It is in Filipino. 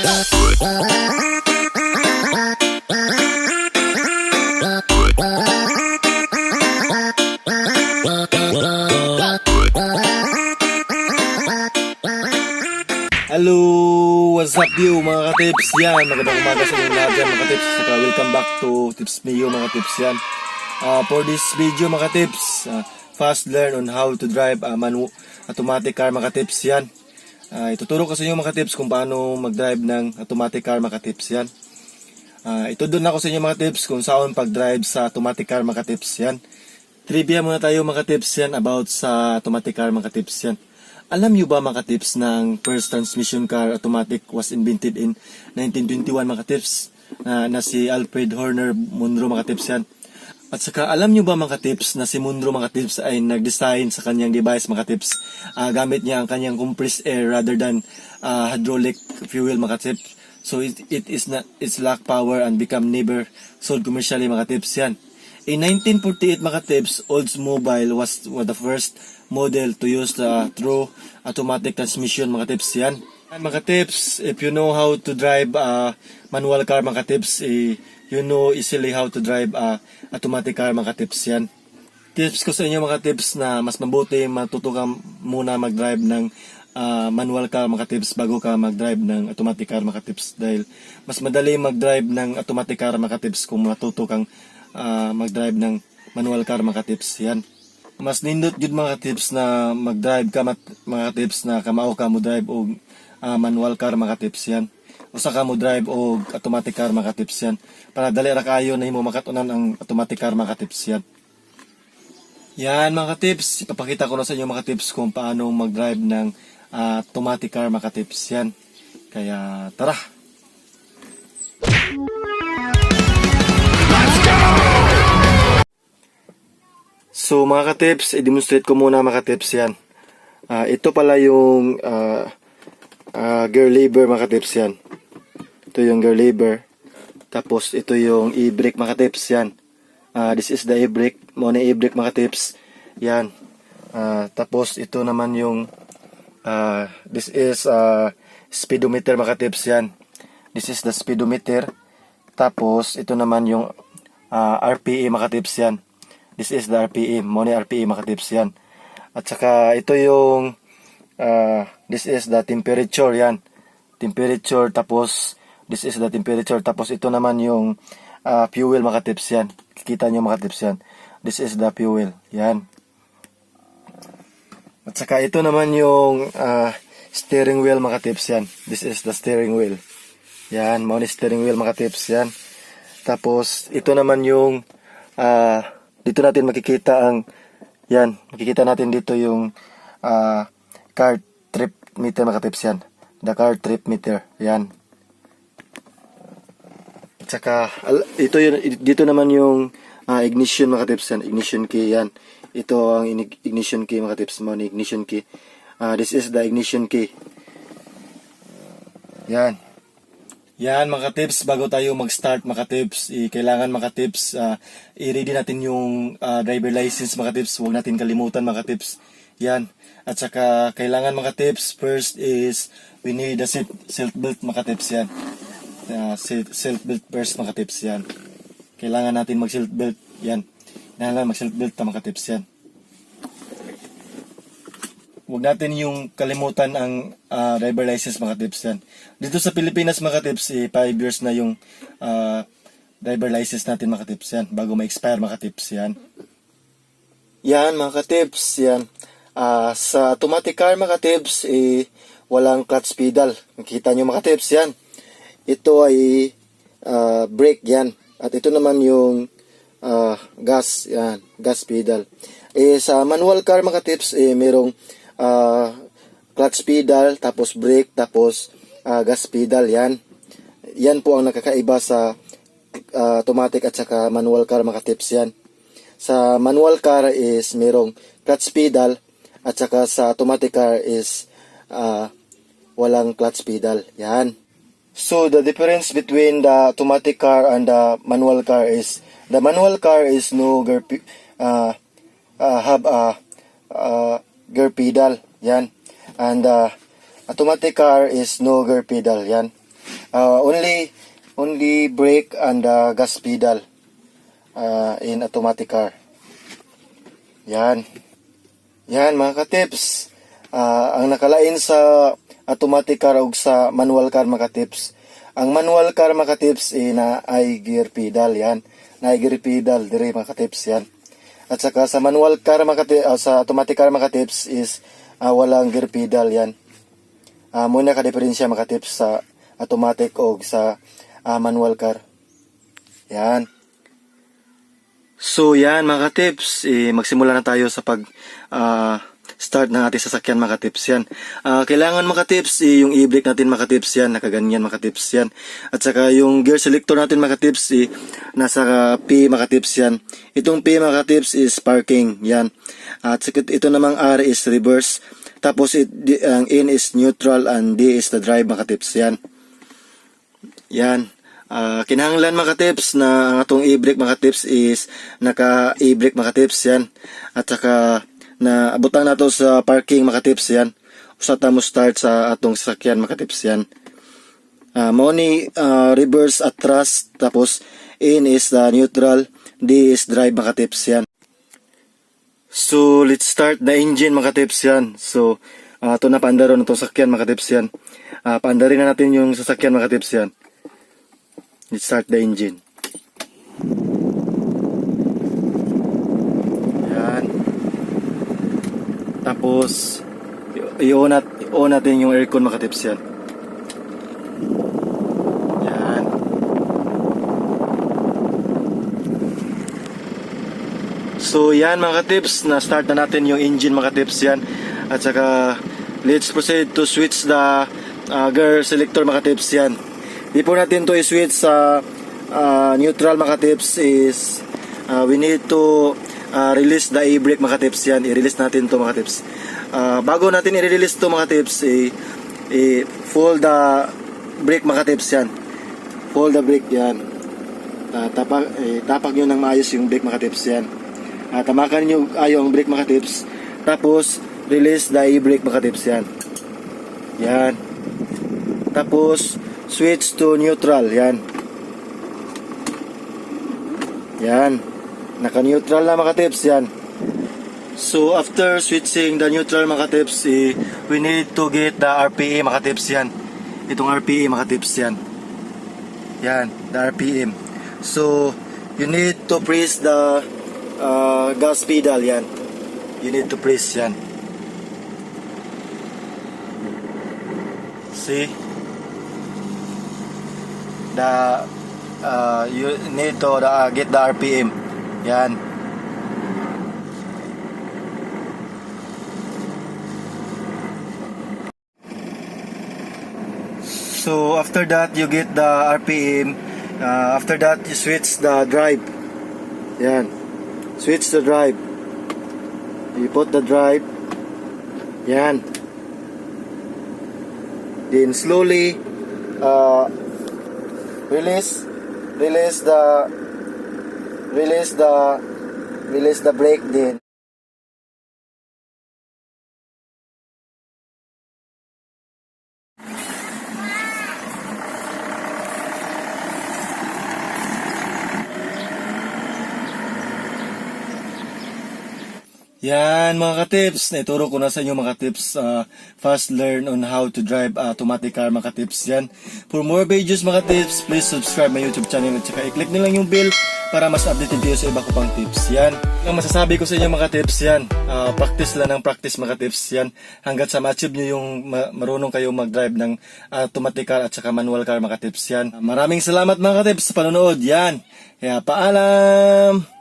Hello! What's up you mga katips? Yan, magandang umaga sa inyo lahat yan mga katips. Saka welcome back to Tips Mio mga tips yan. For this video mga tips, fast learn on how to drive a automatic car mga tips yan. Ituturo ko sa inyo mga tips kung paano mag-drive ng automatic car mga tips yan. Itudon ako sa inyo mga tips kung saan pag-drive sa automatic car mga tips yan. Trivia muna tayo mga tips yan about sa automatic car mga tips yan. Alam nyo ba mga tips na ang first transmission car automatic was invented in 1921 mga tips na si Alfred Horner Munro mga tips yan. At saka alam nyo ba mga tips na si Munro mga tips ay nag-design sa kanyang device mga tips. Gamit niya ang kanyang compressed air rather than hydraulic fuel mga tips. So it's lack power and become never sold commercially mga tips yan. In 1948 mga tips, Oldsmobile was the first model to use the true automatic transmission mga tips yan. And mga tips, if you know how to drive a manual car mga tips, you know easily how to drive a automatic car mga tips yan. Tips ko sa inyo mga tips na mas mabuti matuto ka muna mag-drive ng manual car mga tips bago ka mag-drive ng automatic car mga tips, dahil mas madali mag-drive ng automatic car mga tips kung matuto kang mag-drive ng manual car mga tips yan. Mas nindot yun mga tips na mag-drive ka mga tips na kamao ka mo drive o manual car mga tips yan. Usa ka mo drive o automatic car mga tips yan. Para dali ra kayo na himo makatunan ang automatic car mga tips yan. Yan mga tips, ipapakita ko na sa inyo mga tips kung paano mag-drive ng automatic car mga tips yan. Kaya tara! So mga katips, i-demonstrate ko muna mga katips yan. Ito pala yung gear lever mga katips yan. Ito yung gear lever. Tapos ito yung e-brake mga katips yan. This is the e-brake. Muna e-brake mga katips. Yan. Tapos ito naman yung this is speedometer mga katips yan. This is the speedometer. Tapos ito naman yung RPE mga katips yan. This is the RPM, Moni RPM mga tips yan. At saka ito yung this is the temperature yan. Temperature, tapos this is the temperature, tapos ito naman yung fuel mga tips yan. Kikita nyo mga tips yan. This is the fuel, yan. At saka ito naman yung steering wheel mga tips yan. This is the steering wheel. Yan, Moni steering wheel mga tips yan. Tapos ito naman yung dito natin makikita ang yan, makikita natin dito yung car trip meter mga tips yan. The car trip meter, yan. At saka ito yun, dito naman yung ignition mga tips yan, ignition key yan. Ito ang ignition key mga tips mo, ignition key. This is the ignition key. Yan. Yan mga tips, bago tayo mag-start mga tips, kailangan mga tips, i-ready natin yung driver license mga tips, huwag natin kalimutan mga tips. Yan. At saka kailangan mga tips, first is we need a seat belt mga tips yan. Seat belt first mga tips yan. Kailangan natin mag-seat belt yan. Kailangan mag-seat belt mga tips yan. Huwag natin yung kalimutan ang driver license mga tips yan. Dito sa Pilipinas mga tips, 5 years na yung driver license natin mga tips yan, bago ma-expire mga tips yan. Yan mga tips yan. Sa automatic car mga tips, walang clutch pedal. Nakita nyo mga tips yan. Ito ay brake yan. At ito naman yung gas, yan, gas pedal. Sa manual car mga tips, merong clutch pedal, tapos brake, tapos gas pedal, yan. Yan po ang nakakaiba sa automatic at saka manual car mga tips yan. Sa manual car is merong clutch pedal, at saka sa automatic car is walang clutch pedal, yan. So the difference between the automatic car and the manual car is the manual car is no gear have a gear pedal, yan. And automatic car is no gear pedal, yan. Only brake and gas pedal in automatic car. Yan. Yan mga katips. Ang nakalain sa automatic car ug sa manual car mga katips. Ang manual car mga katips na ay gear pedal yan. Na gear pedal dire mga katips yan. At saka sa manual car mga katips, sa automatic car mga katips is walang gear pedal yan. Muna ka diferensya mga katips sa automatic o sa manual car. Yan. So yan mga katips, magsimula na tayo sa pag start ng ating sasakyan mga katips yan. Kailangan mga katips, yung e-brake natin mga katips yan, nakaganyan mga katips yan. At saka yung gear selector natin mga katips, nasa P mga katips yan. Itong P mga katips is parking yan. At saka ito namang R is reverse. Tapos ang N is neutral and D is the drive mga katips yan. Yan. Kinahanglan mga tips na ang atong e-brake mga tips is naka e-brake mga tips yan. At saka na abutan nato sa parking mga tips yan. Usa ta mo start sa atong sasakyan mga tips yan. Mao ni reverse at thrust, tapos N is the neutral, D is drive mga tips yan. So let's start the engine mga tips yan. So ito na paandaron itong sasakyan mga tips yan. Paandarin na natin yung sasakyan mga tips yan. Let's start the engine. Yan. Tapos i-on natin yung aircon mga tips yan. Yan. So yan mga tips, na start na natin yung engine mga tips yan. At saka let's proceed to switch the gear selector mga tips yan. Before natin to i-switch sa neutral mga tips is we need to release the e-brake mga tips yan. I-release natin to mga tips. Bago natin i-release to mga tips, fold the brake mga tips yan. Fold the brake yan. Tapak nyo ng maayos yung brake mga tips yan. Tamakan nyo ayo ang brake mga tips. Tapos release the e-brake mga tips yan. Yan. Tapos switch to neutral, yan. Yan. Naka-neutral na mga tips, yan. So, after switching the neutral mga tips, we need to get the RPM mga tips, yan. Itong RPM mga tips, yan. Yan, the RPM. So, you need to press the gas pedal, yan. You need to press, yan. See? You need to get the RPM. Yan. So after that you get the RPM. After that you switch the drive. Yan. Switch the drive. You put the drive. Yan. Then slowly release the brake din. Yan mga ka-tips, naituro ko na sa inyo mga tips, fast learn on how to drive automatic car mga tips yan. For more videos mga tips, please subscribe my YouTube channel at saka i-click nyo lang yung bell para mas updated kayo sa iba ko pang tips yan. Ang masasabi ko sa inyo mga tips yan, practice lang ng practice mga tips yan. Hanggat sa ma-achieve nyo yung marunong kayo mag-drive ng automatic car at saka manual car mga tips yan. Maraming salamat mga ka-tips sa panonood yan. Kaya paalam!